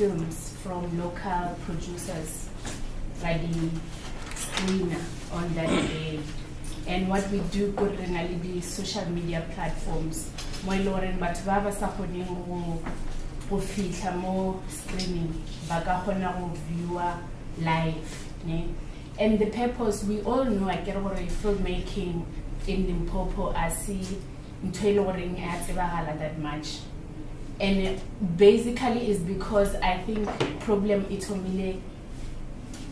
films from local producers like the screener on that day. And what we do put in the social media platforms, mo loren batho ba ba sa kgoneng go fihla mo streaming ba ka kgona go viewer live, ne? And the purpose, we all know, I get over filmmaking in Limpopo, I see that much. And basically is because I think problem itomile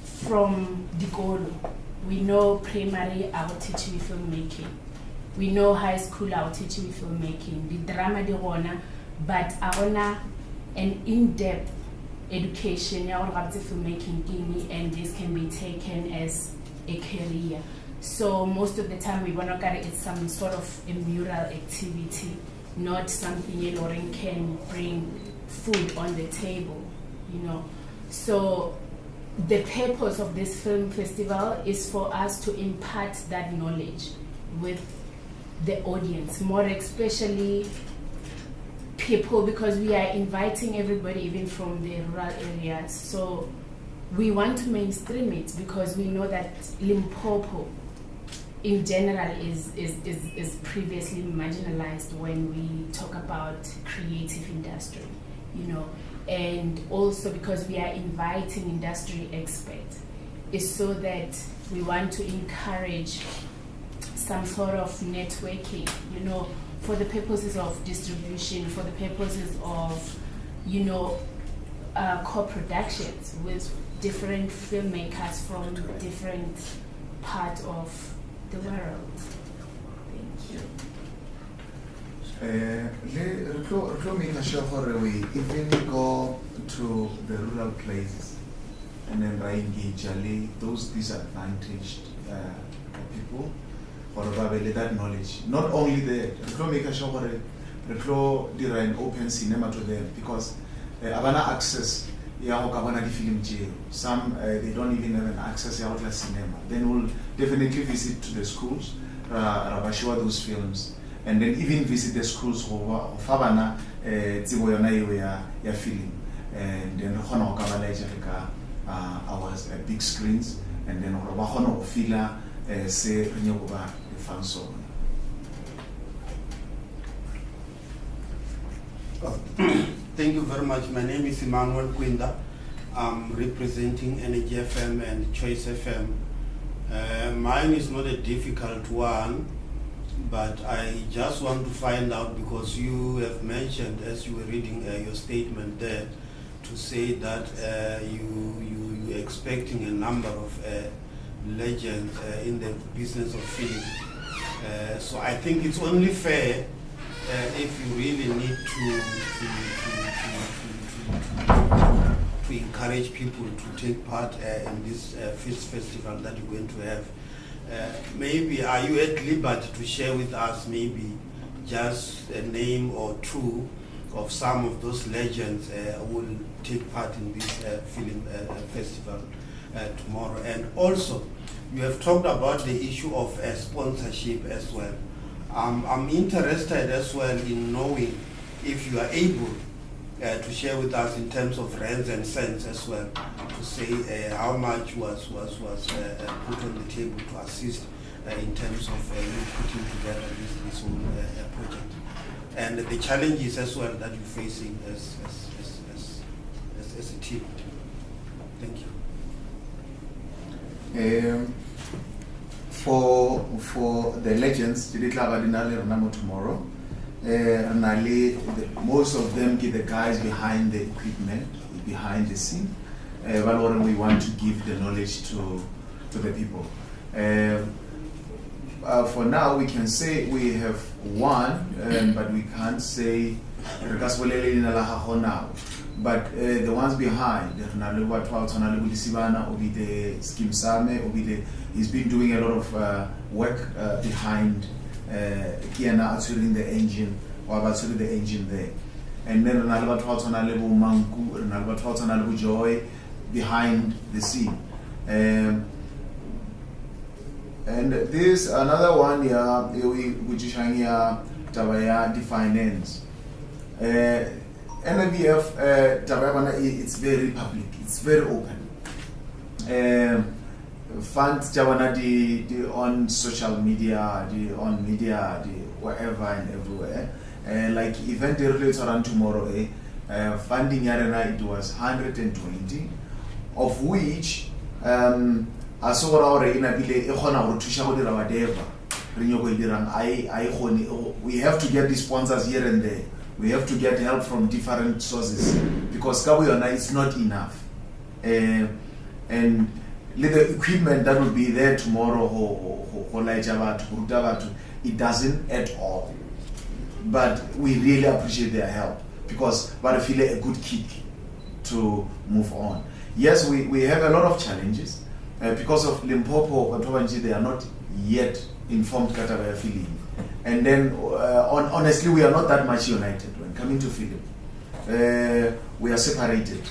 from Dikolo. We know primary I will teach you filmmaking. We know high school I will teach you filmmaking. The drama de rona, but I wanna an in-depth education about filmmaking, and this can be taken as a career. So most of the time we want to get it's some sort of a mural activity, not something Lauren can bring food on the table, you know. So the purpose of this film festival is for us to impart that knowledge with the audience, more especially people, because we are inviting everybody even from the rural areas. So we want to mainstream it because we know that Limpopo in general is previously marginalized when we talk about creative industry, you know. And also because we are inviting industry experts, is so that we want to encourage some sort of networking, you know, for the purposes of distribution, for the purposes of, you know, co-productions with different filmmakers from different parts of the world. Thank you. Make sure we even go to the rural places and then engage those disadvantaged people. That knowledge. Not only that, make sure we do an open cinema to them because abana access some they don't even have an access to cinema. Then we'll definitely visit to the schools, show those films, and then even visit the schools who fabana ya film, and then our big screens, and then we feel say the function. Thank you very much. My name is Emmanuel Quinda. I'm representing Energy FM and Choice FM. Mine is not a difficult one, but I just want to find out, because you have mentioned as you were reading your statement there, to say that you're expecting a number of legends in the business of film. So I think it's only fair if you really need to encourage people to take part in this festival that you're going to have. Maybe are you at liberty to share with us maybe just a name or two of some of those legends who will take part in this film festival tomorrow? And also, you have talked about the issue of sponsorship as well. I'm interested as well in knowing if you are able to share with us in terms of rands and cents as well, to say how much was put on the table to assist in terms of putting together this whole project, and the challenges as well that you're facing as a team. Thank you. For the legends, tomorrow, most of them get the guys behind the equipment, behind the scene. We want to give the knowledge to the people. For now, we can say we have one, but we can't say now. But the ones behind, he's been doing a lot of work behind Kiana actually the engine, or actually the engine there. And then Manku, Joy behind the scene. And this another one which is Tabaya Finance. NVF, it's very public, it's very open. Funds Jawana on social media, on media, wherever and everywhere. Like event related around tomorrow, funding arena it was 120, of which I saw our we have to get the sponsors here and there. We have to get help from different sources because Kabuyona is not enough. And the equipment that will be there tomorrow, it doesn't at all. But we really appreciate their help because we feel a good kick to move on. Yes, we have a lot of challenges because of Limpopo, they are not yet informed Katabaya feeling. And then, honestly, we are not that much united when coming to Philip. We are separated.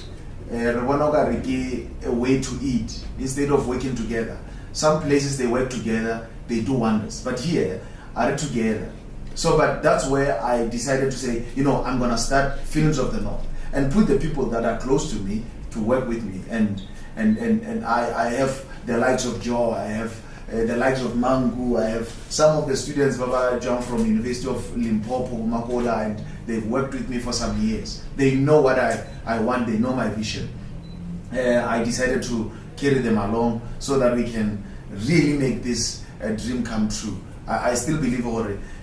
A way to eat instead of working together. Some places they work together, they do wonders. But here, are together. So, but that's where I decided to say, I'm going to start Films of the North and put the people that are close to me to work with me. And I have the likes of Joe, I have the likes of Mangu, I have some of the students, Baba John from University of Limpopo, Makola, and they've worked with me for some years. They know what I want, they know my vision. I decided to carry them along so that we can really make this dream come true. I still believe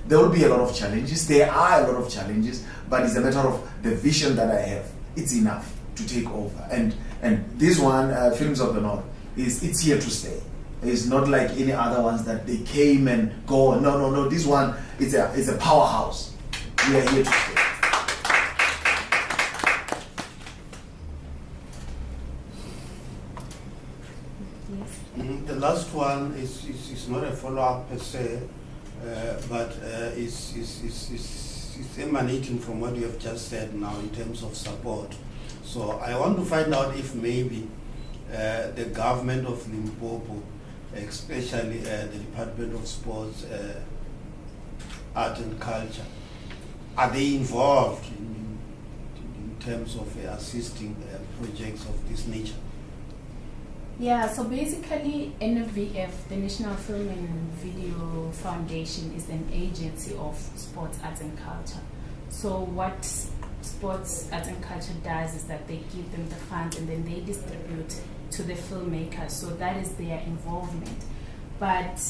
there will be a lot of challenges. There are a lot of challenges, but it's a matter of the vision that I have. It's enough to take over. And this one, Films of the North, it's here to stay. It's not like any other ones that they came and go. No. This one is a powerhouse. We are here to stay. The last one is not a follow-up per se, but is emanating from what you have just said now in terms of support. So I want to find out if maybe the government of Limpopo, especially the Department of Sports, Art and Culture, are they involved in terms of assisting projects of this nature? Yeah, so basically NVF, the National Film and Video Foundation, is an agency of sports, arts and culture. So what sports, arts and culture does is that they give them the funds and then they distribute to the filmmakers. So that is their involvement. But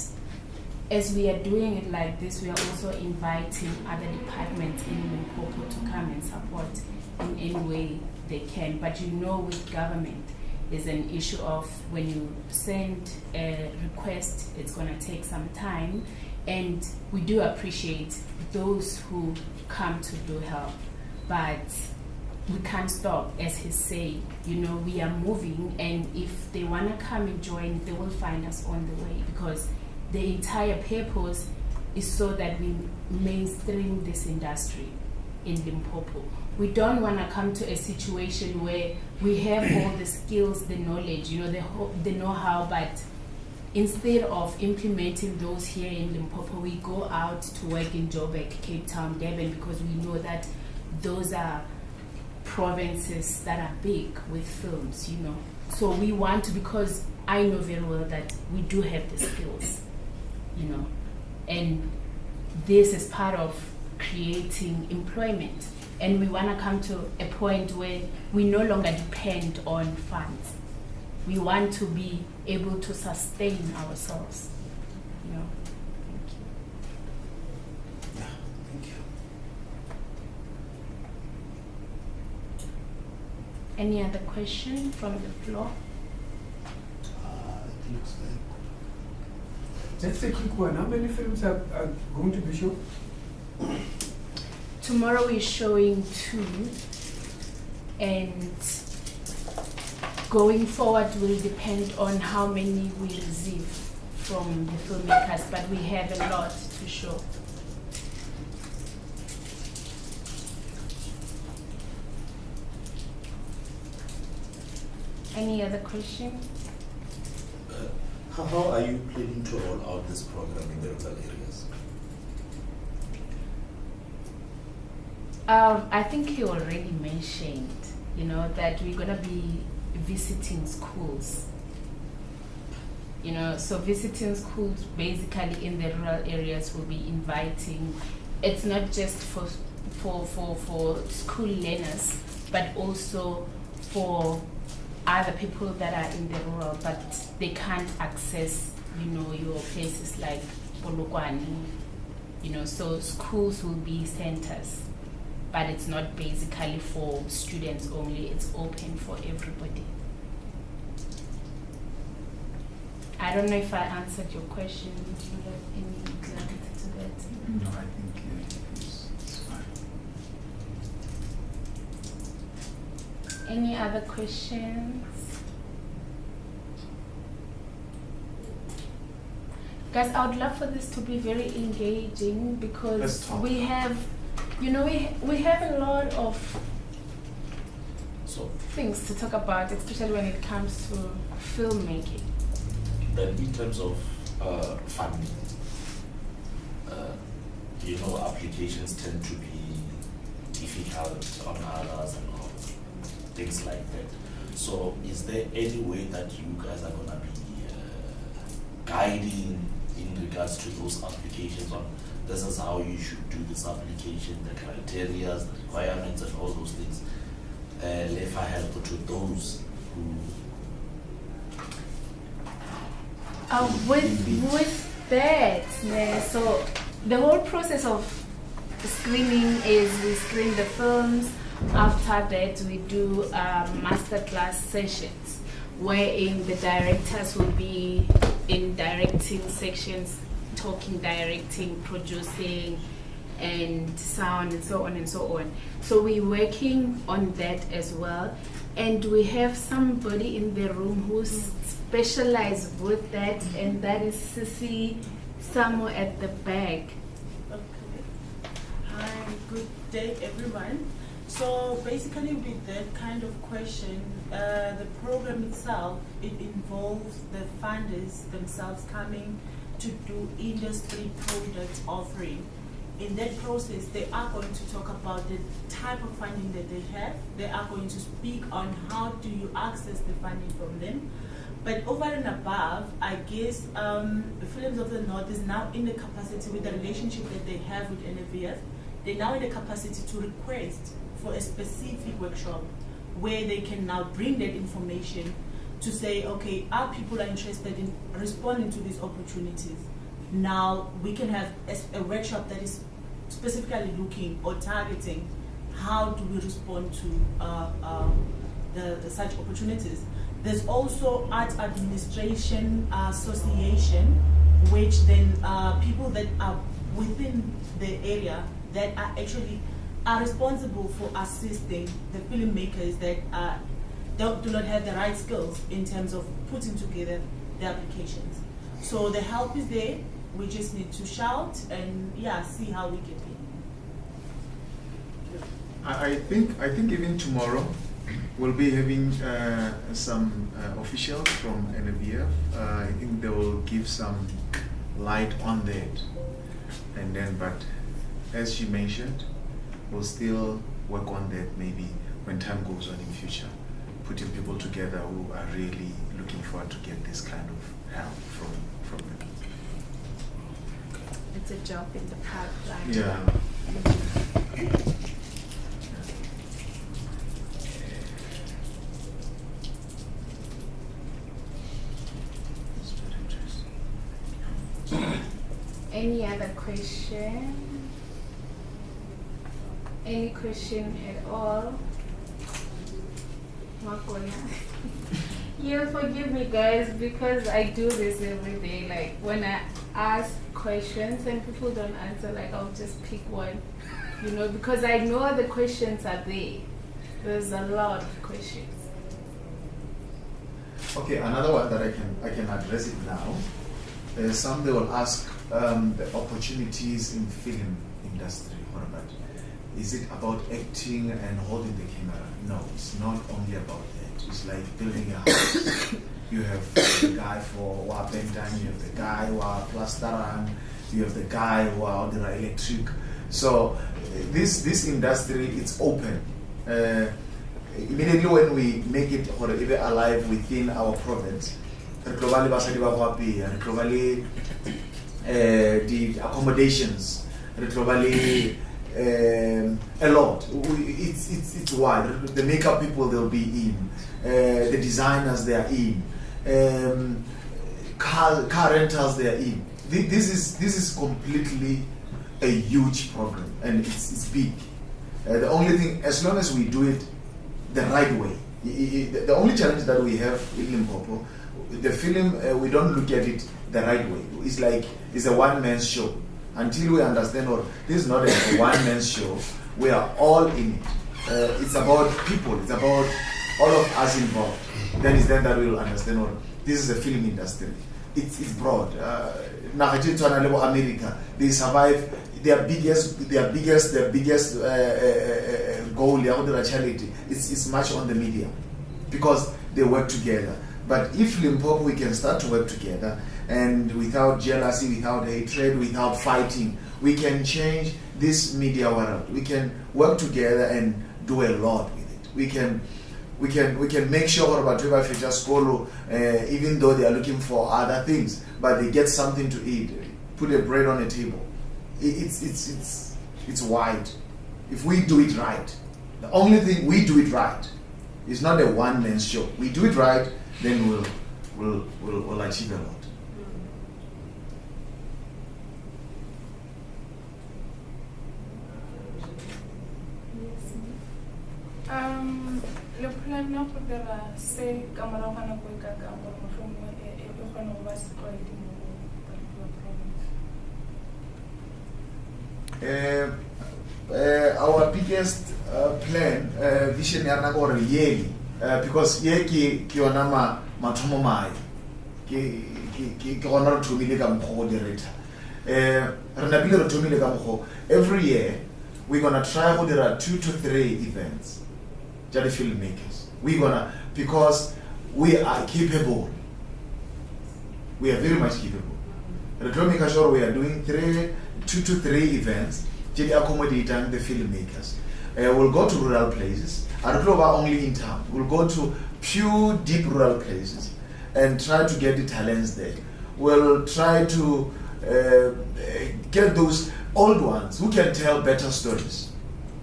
as we are doing it like this, we are also inviting other departments in Limpopo to come and support in any way they can. But with government, is an issue of when you send a request, it's going to take some time, and we do appreciate those who come to do help, but we can't stop. As he's saying, we are moving, and if they want to come and join, they will find us on the way, because the entire purpose is so that we mainstream this industry in Limpopo. We don't want to come to a situation where we have all the skills, the knowledge, the know-how, but instead of implementing those here in Limpopo, we go out to work in Joburg, Cape Town, Durban, because we know that those are provinces that are big with films, So we want to, because I know very well that we do have the skills, and this is part of creating employment. And we want to come to a point where we no longer depend on funds. We want to be able to sustain ourselves. Thank you. Yeah, thank you. Any other question from the floor? I think so. Just a quick one. How many films are going to be shown? Tomorrow we're showing 2, and going forward will depend on how many we receive from the filmmakers, but we have a lot to show. Any other question? How are you planning to roll out this program in the rural areas? I think he already mentioned, that we're gonna be visiting schools. So visiting schools basically in the rural areas will be inviting. It's not just for school learners, but also for other people that are in the rural, but they can't access, your places like Polokwane. So schools will be centers, but it's not basically for students only. It's open for everybody. I don't know if I answered your question. Do you have any clarity to that? No, I think it's fine. Any other questions? Guys, I would love for this to be very engaging Let's because talk. we have, we have a lot of So things to talk about, especially when it comes to filmmaking. then in terms of funding, applications tend to be difficult on others and all things like that. So is there any way that you guys are gonna be guiding in regards to those applications on this is how you should do this application, the criteria, the requirements and all those things? If I help to those who With that, so the whole process of screening is we screen the films. After that, we do masterclass sessions wherein the directors will be in directing sections, talking, directing, producing, and sound, and so on and so on. So we're working on that as well. And we have somebody in the room who's specialized with that, and that is Sissy somewhere at the back. Okay. Hi, good day everyone. So basically with that kind of question, the program itself, it involves the funders themselves coming to do industry product offering. In that process, they are going to talk about the type of funding that they have. They are going to speak on how do you access the funding from them. But over and above, I guess the Films of the North is now in the capacity with the relationship that they have with NFVF. They're now in the capacity to request for a specific workshop where they can now bring that information to say, okay, our people are interested in responding to these opportunities. Now we can have a workshop that is specifically looking or targeting how do we respond to the such opportunities. There's also Arts Administration Association, which then people that are within the area that are actually responsible for assisting the filmmakers that do not have the right skills in terms of putting together the applications. So the help is there. We just need to shout and see how we get in. I think even tomorrow we'll be having some officials from NFVF. I think they will give some light on that. And then, but as she mentioned, we'll still work on that maybe when time goes on in future, putting people together who are really looking forward to get this kind of help from them. It's a job in the pipeline. Yeah. Any other question? Any question at all? Makona. You'll forgive me, guys, because I do this every day. Like when I ask questions and people don't answer, like I'll just pick one, because I know the questions are there. There's a lot of questions. Okay, another one that I can address it now. Some they will ask the opportunities in film industry. What about? Is it about acting and holding the camera? No, it's not only about that. It's like building a house. You have the guy for Wapentan, you have the guy who are plasteran, you have the guy who are on the electric. So this industry, it's open. Immediately when we make it or even alive within our province, globally basadi ba go apea, globally the accommodations, globally a lot. It's wide. The makeup people, they'll be in, the designers, they are in, car rentals, they are in. This is completely a huge problem, and it's big. The only thing, as long as we do it the right way, the only challenge that we have in Limpopo, the film, we don't look at it the right way. It's like it's a one-man show. Until we understand, or this is not a one-man show, we are all in it. It's about people. It's about all of us involved. Then it's then that we will understand, or this is a film industry. It's broad. America, they survive. Their biggest goal, their charity, it's much on the media, because they work together. But if Limpopo, we can start to work together, and without jealousy, without hatred, without fighting, we can change this media world. We can work together and do a lot with it. We can make sure about Feature School, even though they are looking for other things, but they get something to eat, put a bread on the table. It's wide. If we do it right, the only thing we do it right. It's not a one-man show. We do it right, then we'll achieve a lot. Le plan na go dira se ka morago ga nako e ka ka gore motlhomongwe e kgone go ba setlwaedi mo Our biggest plan, vision ya rena ke gore yearly, because ye ke yona mathomo mae ke gona re thomile ka mokgwa go direta. Re napile re thomile ka mokgwa, every year we're gonna try go dira 2 to 3 events. The filmmakers, because we are capable. We are very much capable. The filmmakers, sure, we are doing 2 to 3 events to accommodate the filmmakers. We'll go to rural places. I don't know about only in town. We'll go to pure deep rural places and try to get the talents there. We'll try to get those old ones who can tell better stories.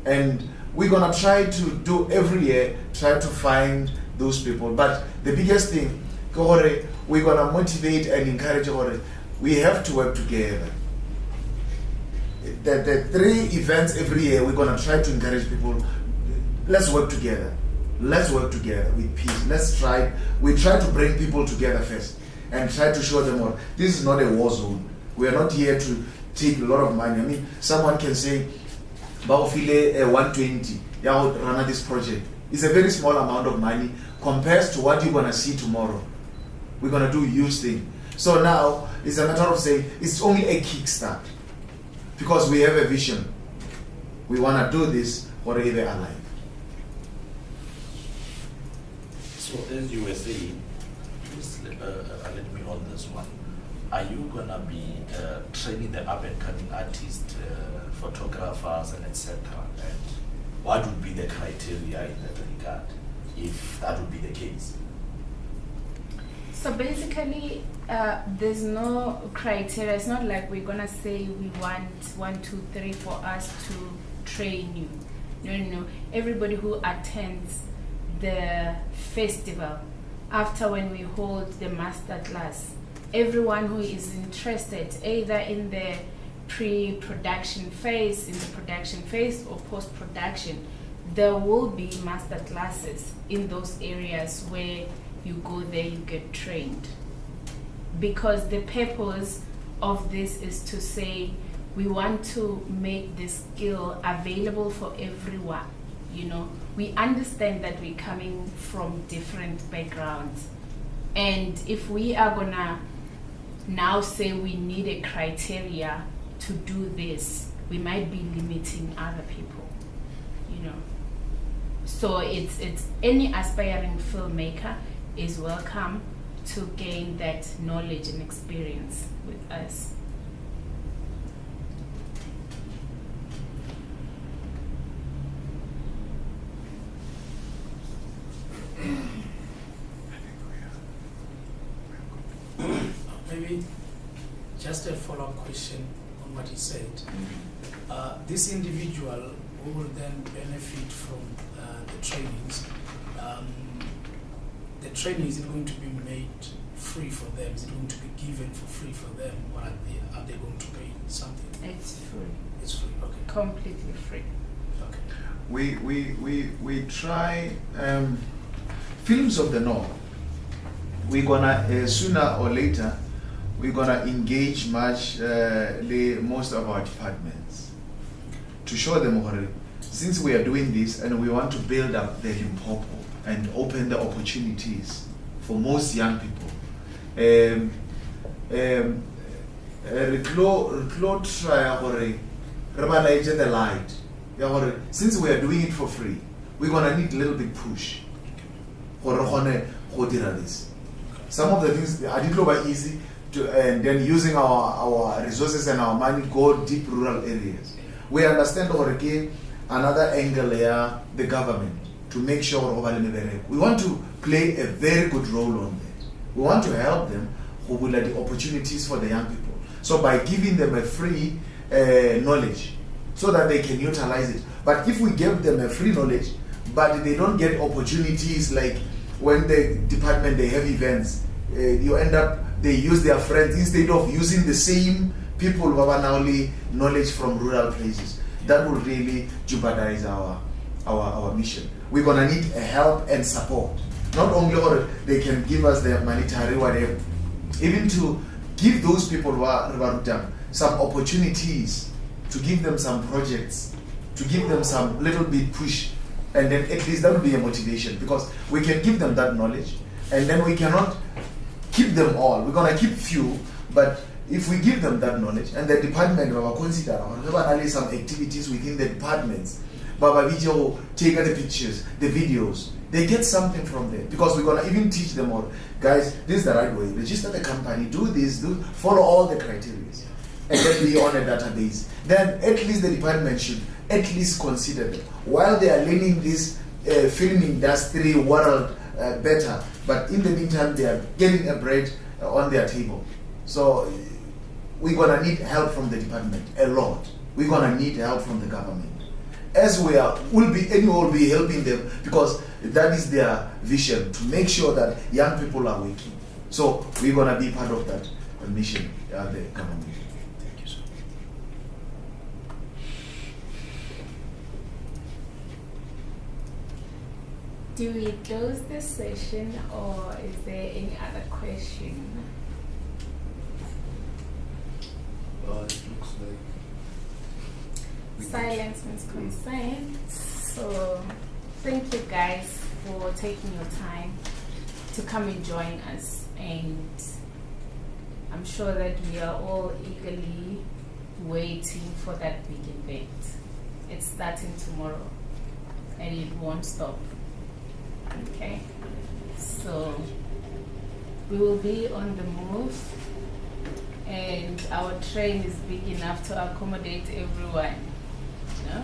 And we're gonna try to do every year, try to find those people. But the biggest thing, we're gonna motivate and encourage. We have to work together. The 3 events every year, we're gonna try to encourage people. Let's work together. Let's work together with peace. We try to bring people together first and try to show them this is not a war zone. We are not here to take a lot of money. I mean, someone can say, Baofile 120, run this project. It's a very small amount of money compared to what you're gonna see tomorrow. We're gonna do a huge thing. So now it's a matter of saying it's only a kickstart, because we have a vision. We wanna do this forever alive. So as you were saying, please let me on this one. Are you gonna be training the up and coming artists, photographers, and etc.? And what would be the criteria in that regard, if that would be the case? So basically, there's no criteria. It's not like we're gonna say we want 1, 2, 3 for us to train you. No. Everybody who attends the festival, after when we hold the master class, everyone who is interested, either in the pre-production phase, in the production phase, or post-production, there will be master classes in those areas where you go there, you get trained. Because the purpose of this is to say we want to make this skill available for everyone. We understand that we're coming from different backgrounds, and if we are gonna now say we need a criteria to do this, we might be limiting other people, So it's any aspiring filmmaker is welcome to gain that knowledge and experience with us. Maybe just a follow-up question on what he said. This individual who will then benefit from the trainings, the training, is it going to be made free for them? Is it going to be given for free for them, or are they going to pay something? It's free. It's free, okay. Completely free. Okay. We try Films of the North. We're gonna sooner or later we're gonna engage most of our departments to show them what, since we are doing this and we want to build up the Limpopo and open the opportunities for most young people. Re tlo try gore re ba laetse the light. Ya gore since we are doing it for free, we're gonna need a little bit push gore re kgone go dira this. Some of the things I didn't know easy to, and then using our resources and our money go deep rural areas. We understand another angle here, the government, to make sure we want to play a very good role on that. We want to help them who will have the opportunities for the young people. So by giving them a free knowledge so that they can utilize it. But if we give them a free knowledge, but they don't get opportunities, like when the department, they have events, you end up, they use their friends instead of using the same people who have only knowledge from rural places. That will really jeopardize our mission. We're gonna need help and support. Not only they can give us the monetary whatever, even to give those people who are some opportunities, to give them some projects, to give them some little bit push, and then at least that will be a motivation, because we can give them that knowledge and then we cannot keep them all. We're gonna keep few, but if we give them that knowledge and the department will consider some activities within the departments, video, take the pictures, the videos, they get something from there, because we're gonna even teach them all, guys, this is the right way, register the company, do this, follow all the criteria, and then be on a database. Then at least the department should at least consider them while they are learning this film industry world better, but in the meantime they are getting a bread on their table. So we're gonna need help from the department a lot. We're gonna need help from the government, as we'll be helping them, because that is their vision, to make sure that young people are waking. So we're gonna be part of that mission, the government. Thank you, sir. Do we close this session, or is there any other question? Well, it looks like Silence means consent. So thank you guys for taking your time to come and join us, and I'm sure that we are all eagerly waiting for that big event. It's starting tomorrow and it won't stop. Okay, so we will be on the move, and our train is big enough to accommodate everyone. No?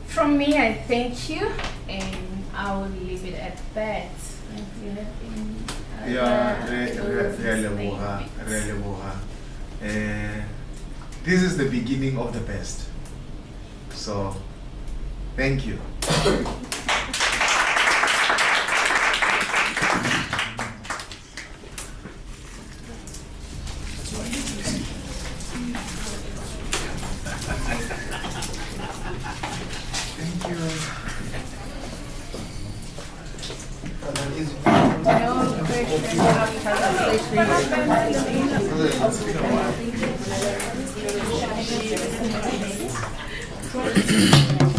From me, I thank you, and I will leave it at that. Do you have any this is the beginning of the best. So, thank you. No question.